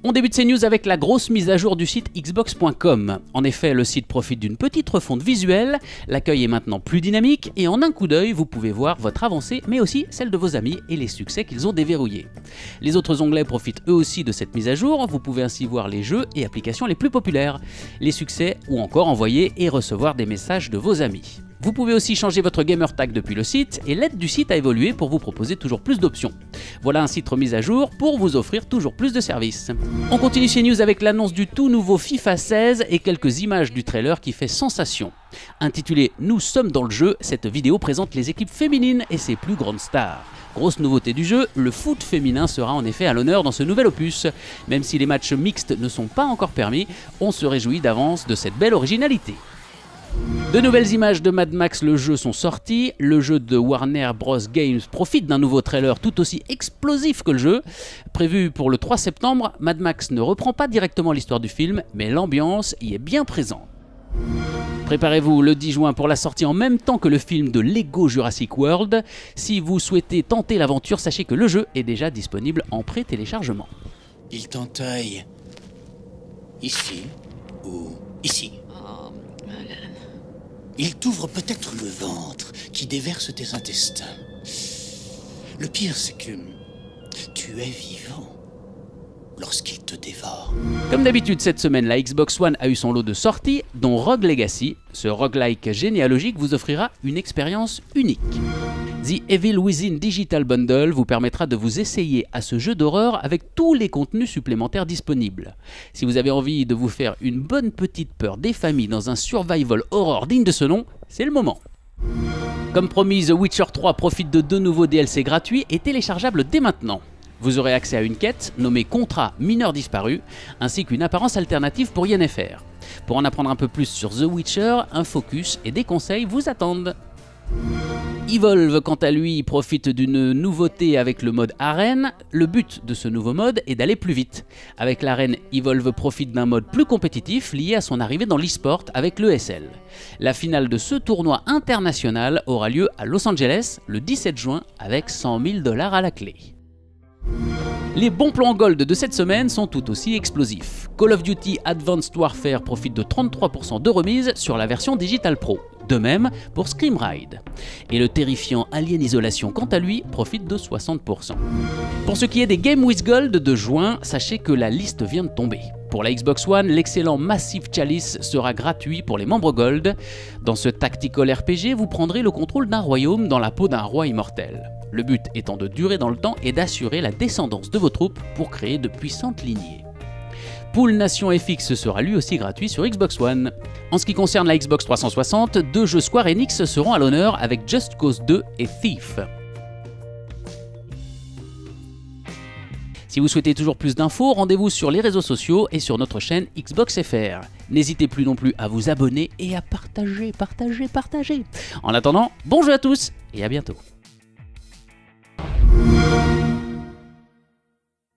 On débute ces news avec la grosse mise à jour du site Xbox.com. En effet, le site profite d'une petite refonte visuelle, l'accueil est maintenant plus dynamique et en un coup d'œil, vous pouvez voir votre avancée mais aussi celle de vos amis et les succès qu'ils ont déverrouillés. Les autres onglets profitent eux aussi de cette mise à jour, vous pouvez ainsi voir les jeux et applications les plus populaires, les succès ou encore envoyer et recevoir des messages de vos amis. Vous pouvez aussi changer votre gamer tag depuis le site et l'aide du site a évolué pour vous proposer toujours plus d'options. Voilà un site remis à jour pour vous offrir toujours plus de services. On continue ces news avec l'annonce du tout nouveau FIFA 16 et quelques images du trailer qui fait sensation. Intitulé « Nous sommes dans le jeu », cette vidéo présente les équipes féminines et ses plus grandes stars. Grosse nouveauté du jeu, le foot féminin sera en effet à l'honneur dans ce nouvel opus. Même si les matchs mixtes ne sont pas encore permis, on se réjouit d'avance de cette belle originalité. De nouvelles images de Mad Max le jeu sont sorties, le jeu de Warner Bros Games profite d'un nouveau trailer tout aussi explosif que le jeu. Prévu pour le 3 septembre, Mad Max ne reprend pas directement l'histoire du film, mais l'ambiance y est bien présente. Préparez-vous le 10 juin pour la sortie en même temps que le film de Lego Jurassic World. Si vous souhaitez tenter l'aventure, sachez que le jeu est déjà disponible en pré-téléchargement. Il t'entaille ici ou ici. Il t'ouvre peut-être le ventre qui déverse tes intestins. Le pire, c'est que tu es vivant lorsqu'il te dévore. Comme d'habitude, cette semaine, la Xbox One a eu son lot de sorties, dont Rogue Legacy. Ce roguelike généalogique vous offrira une expérience unique. The Evil Within Digital Bundle vous permettra de vous essayer à ce jeu d'horreur avec tous les contenus supplémentaires disponibles. Si vous avez envie de vous faire une bonne petite peur des familles dans un survival horror digne de ce nom, c'est le moment. Comme promis, The Witcher 3 profite de 2 nouveaux DLC gratuits et téléchargeables dès maintenant. Vous aurez accès à une quête nommée Contrat mineur disparu, ainsi qu'une apparence alternative pour Yennefer. Pour en apprendre un peu plus sur The Witcher, un focus et des conseils vous attendent. Evolve, quant à lui, profite d'une nouveauté avec le mode arène. Le but de ce nouveau mode est d'aller plus vite. Avec l'arène, Evolve profite d'un mode plus compétitif lié à son arrivée dans l'e-sport avec l'ESL. La finale de ce tournoi international aura lieu à Los Angeles le 17 juin avec 100 000 $ à la clé. Les bons plans gold de cette semaine sont tout aussi explosifs. Call of Duty Advanced Warfare profite de 33% de remise sur la version Digital Pro. De même pour Scream Ride. Et le terrifiant Alien Isolation, quant à lui, profite de 60%. Pour ce qui est des Game with Gold de juin, sachez que la liste vient de tomber. Pour la Xbox One, l'excellent Massive Chalice sera gratuit pour les membres Gold. Dans ce tactical RPG, vous prendrez le contrôle d'un royaume dans la peau d'un roi immortel. Le but étant de durer dans le temps et d'assurer la descendance de vos troupes pour créer de puissantes lignées. Pool Nation FX sera lui aussi gratuit sur Xbox One. En ce qui concerne la Xbox 360, 2 jeux Square Enix seront à l'honneur avec Just Cause 2 et Thief. Si vous souhaitez toujours plus d'infos, rendez-vous sur les réseaux sociaux et sur notre chaîne Xbox FR. N'hésitez plus non plus à vous abonner et à partager. En attendant, bon jeu à tous et à bientôt.